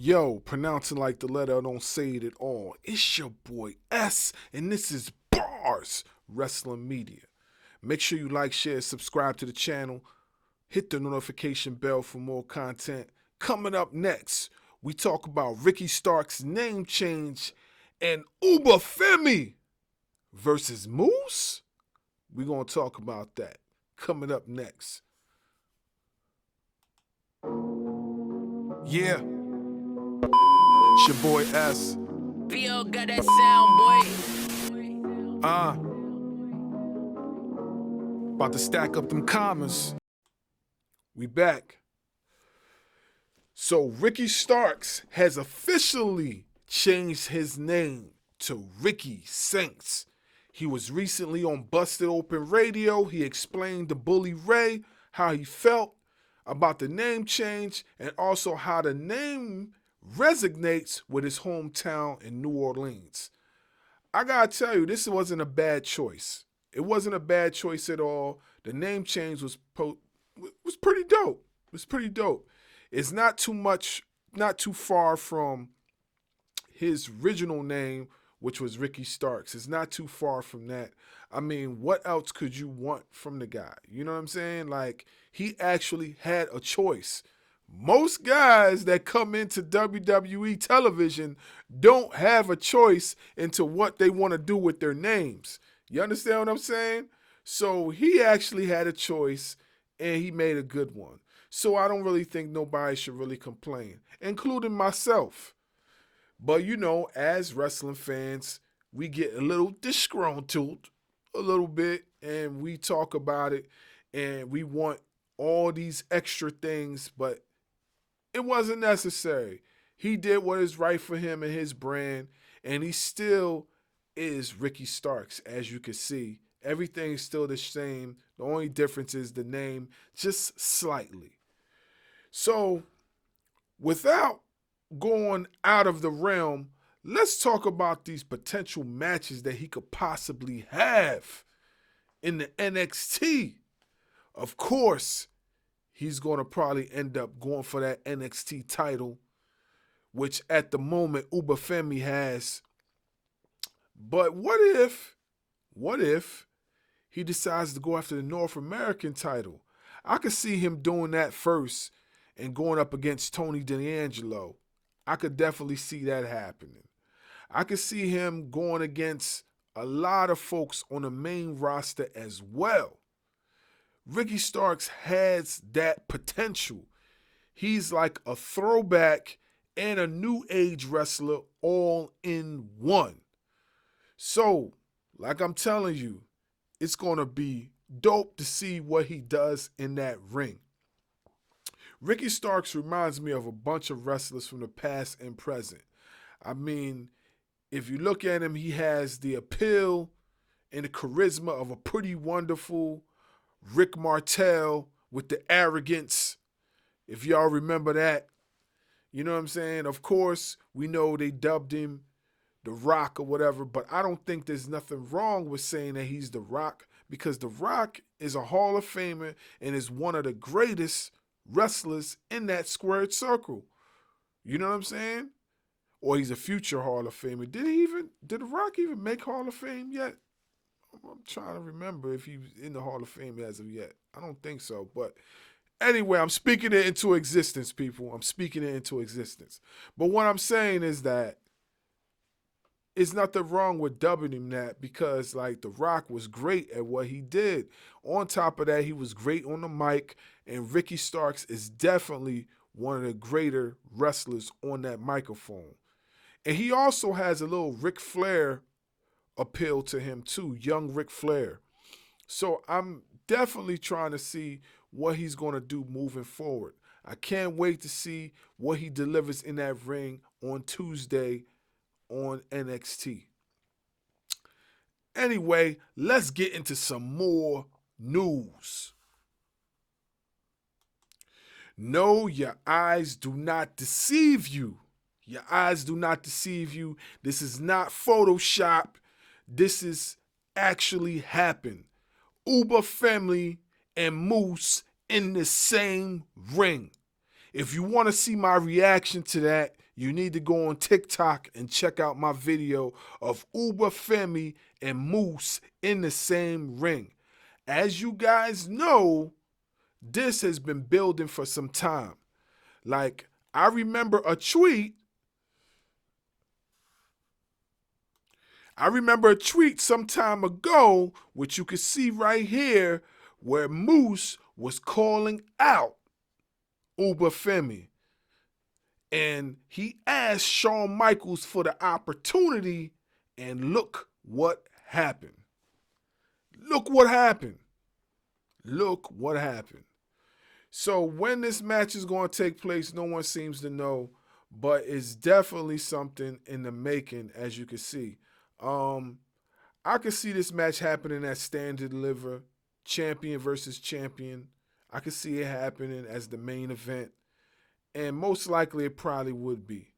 Yo, pronouncing like the letter, don't say it at all. It's your boy S, and this is BARZ Wrestling Media. Make sure you like, share, subscribe to the channel. Hit the notification bell for more content. Coming up next, we talk about Ricky Starks' name change and Oba Femi versus Moose. We're going to talk about that. Coming up next. Yeah. It's your boy S. P.O. got that sound, boy. About to stack up them commas. We back. So Ricky Starks has officially changed his name to Ricky Saints. He was recently on Busted Open Radio. He explained to Bully Ray how he felt about the name change and also how the name resonates with his hometown in New Orleans. I gotta tell you, this wasn't a bad choice. It wasn't a bad choice at all. The name change was pretty dope. It was pretty dope. It's not too far from his original name, which was Ricky Starks. It's not too far from that. I mean, what else could you want from the guy? You know what I'm saying? Like, he actually had a choice. Most guys that come into WWE television don't have a choice into what they want to do with their names. You understand what I'm saying? So he actually had a choice, and he made a good one. So I don't really think nobody should really complain, including myself. But, you know, as wrestling fans, we get a little disgruntled a little bit, and we talk about it, and we want all these extra things, but it wasn't necessary. He did what is right for him and his brand, and he still is Ricky Starks, as you can see. Everything's still the same. The only difference is the name, just slightly. So, without going out of the realm, let's talk about these potential matches that he could possibly have in the NXT. Of course, he's going to probably end up going for that NXT title, which at the moment Oba Femi has. But what if he decides to go after the North American title? I could see him doing that first and going up against Tony D'Angelo. I could definitely see that happening. I could see him going against a lot of folks on the main roster as well. Ricky Starks has that potential. He's like a throwback and a new age wrestler all in one. So, like I'm telling you, it's going to be dope to see what he does in that ring. Ricky Starks reminds me of a bunch of wrestlers from the past and present. I mean, if you look at him, he has the appeal and the charisma of a pretty wonderful Rick Martel with the arrogance, if y'all remember that. You know what I'm saying? Of course, we know they dubbed him The Rock or whatever, but I don't think there's nothing wrong with saying that he's The Rock, because The Rock is a Hall of Famer and is one of the greatest wrestlers in that squared circle. You know what I'm saying? Or he's a future Hall of Famer. Did The Rock even make Hall of Fame yet? I'm trying to remember if he's in the Hall of Fame as of yet. I don't think so. But anyway, I'm speaking it into existence, people. I'm speaking it into existence. But what I'm saying is that it's nothing wrong with dubbing him that, because, like, The Rock was great at what he did. On top of that, he was great on the mic, and Ricky Starks is definitely one of the greater wrestlers on that microphone. And he also has a little Ric Flair appeal to him too, young Ric Flair. So I'm definitely trying to see what he's going to do moving forward. I can't wait to see what he delivers in that ring on Tuesday on NXT. Anyway, let's get into some more news. No, your eyes do not deceive you. Your eyes do not deceive you. This is not Photoshop. This is actually happened. Oba Femi and Moose in the same ring. If you want to see my reaction to that, you need to go on TikTok and check out my video of Oba Femi and Moose in the same ring. As you guys know, this has been building for some time. Like, I remember a tweet some time ago, which you can see right here, where Moose was calling out Oba Femi. And he asked Shawn Michaels for the opportunity, and look what happened. Look what happened. Look what happened. So when this match is going to take place, no one seems to know, but it's definitely something in the making, as you can see. I could see this match happening at Stand and Deliver, champion versus champion. I could see it happening as the main event, and most likely it probably would be.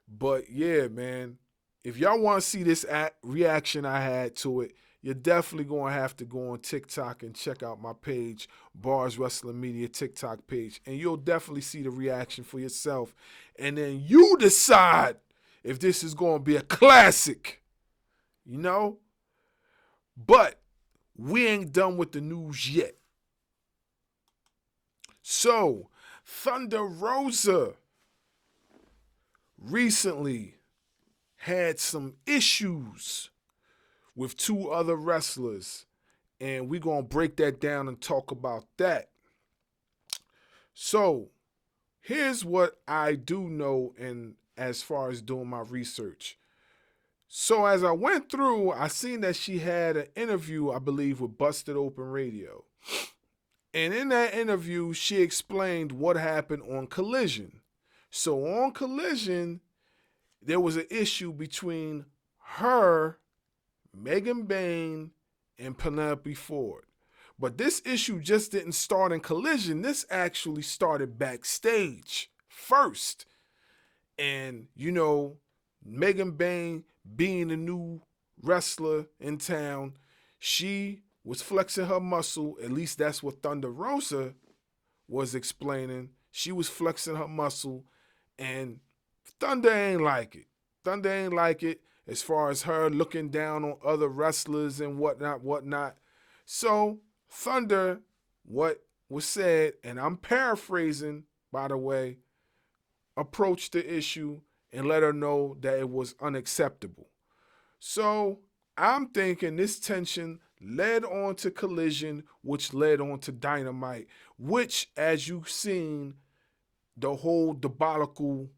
But yeah, man, if y'all want to see this reaction I had to it, you're definitely going to have to go on TikTok and check out my page, BARZ Wrestling Media TikTok page, and you'll definitely see the reaction for yourself. And then you decide if this is going to be a classic, you know? But we ain't done with the news yet. So, Thunder Rosa recently had some issues with two other wrestlers, and we're going to break that down and talk about that. So, here's what I do know, and as far as doing my research. So, as I went through, I seen that she had an interview, I believe, with Busted Open Radio. And in that interview, she explained what happened on Collision. So, on Collision, there was an issue between her, Megan Bayne, and Penelope Ford. But this issue just didn't start in Collision. This actually started backstage first. And, you know, Megan Bayne, being a new wrestler in town, she was flexing her muscle. At least that's what Thunder Rosa was explaining. She was flexing her muscle, and Thunder ain't like it. Thunder ain't like it. As far as her looking down on other wrestlers and whatnot. So, Thunder, what was said, and I'm paraphrasing, by the way, approached the issue and let her know that it was unacceptable. So, I'm thinking this tension led on to Collision, which led on to Dynamite, which, as you've seen, the whole debacle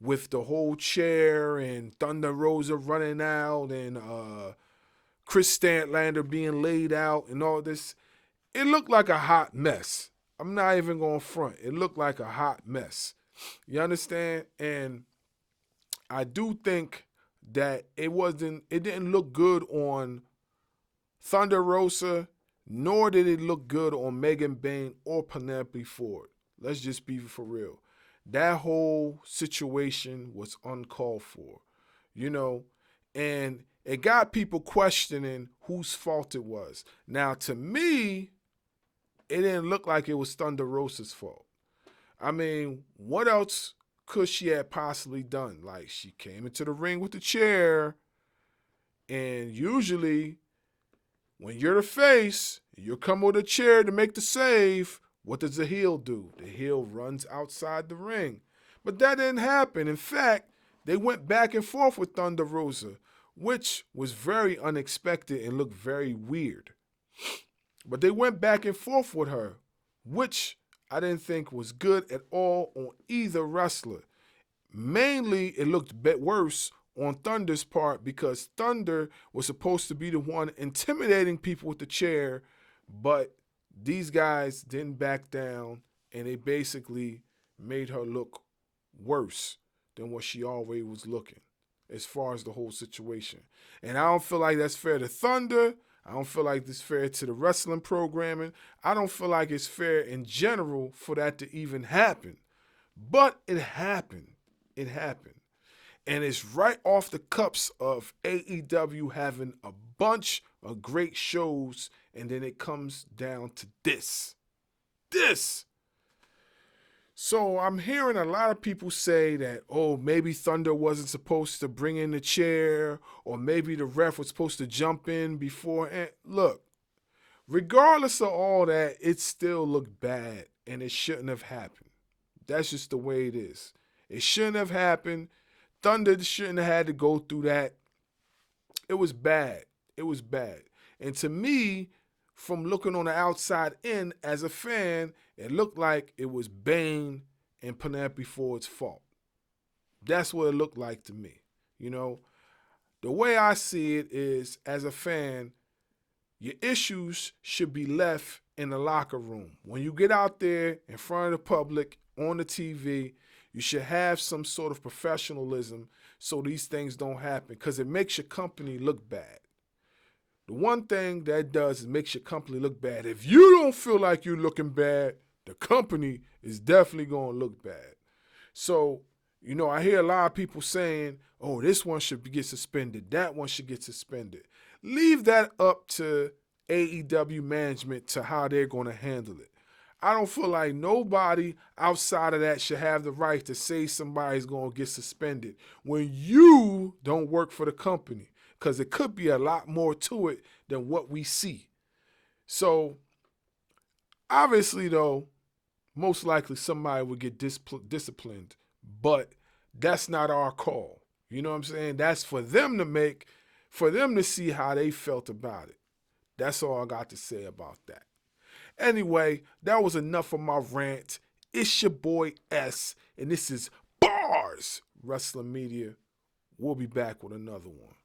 with the whole chair and Thunder Rosa running out and Chris Statlander being laid out and all this, it looked like a hot mess. I'm not even going to front. It looked like a hot mess. You understand? And I do think that it didn't look good on Thunder Rosa, nor did it look good on Megan Bayne or Penelope Ford. Let's just be for real. That whole situation was uncalled for, you know, and it got people questioning whose fault it was. Now, to me, it didn't look like it was Thunder Rosa's fault. I mean, what else could she have possibly done? Like, she came into the ring with the chair, and usually when you're the face, you come with a chair to make the save. What does the heel do? The heel runs outside the ring. But that didn't happen. In fact, they went back and forth with Thunder Rosa, which was very unexpected and looked very weird. But they went back and forth with her, which I didn't think was good at all on either wrestler. Mainly, it looked worse on Thunder's part because Thunder was supposed to be the one intimidating people with the chair, but these guys didn't back down, and they basically made her look worse than what she always was looking as far as the whole situation. And I don't feel like that's fair to Thunder. I don't feel like it's fair to the wrestling programming. I don't feel like it's fair in general for that to even happen. But it happened. It happened. And it's right off the cups of AEW having a bunch of great shows, and then it comes down to this. So I'm hearing a lot of people say that, oh, maybe Thunder wasn't supposed to bring in the chair, or maybe the ref was supposed to jump in before. And look, regardless of all that, it still looked bad and it shouldn't have happened. That's just the way it is. It shouldn't have happened. Thunder shouldn't have had to go through that. It was bad. It was bad. And to me, from looking on the outside in as a fan, it looked like it was Bayne and Penelope Ford's fault. That's what it looked like to me. You know, the way I see it is, as a fan, your issues should be left in the locker room. When you get out there in front of the public, on the TV, you should have some sort of professionalism so these things don't happen, because it makes your company look bad. The one thing that does is makes your company look bad. If you don't feel like you're looking bad, the company is definitely going to look bad. So, you know, I hear a lot of people saying, oh, this one should get suspended, that one should get suspended. Leave that up to AEW management to how they're going to handle it. I don't feel like nobody outside of that should have the right to say somebody's going to get suspended when you don't work for the company, because it could be a lot more to it than what we see. So, obviously, though, most likely somebody would get disciplined, but that's not our call. You know what I'm saying? That's for them to make, for them to see how they felt about it. That's all I got to say about that. Anyway, that was enough of my rant. It's your boy S, and this is BARZ Wrestling Media. We'll be back with another one.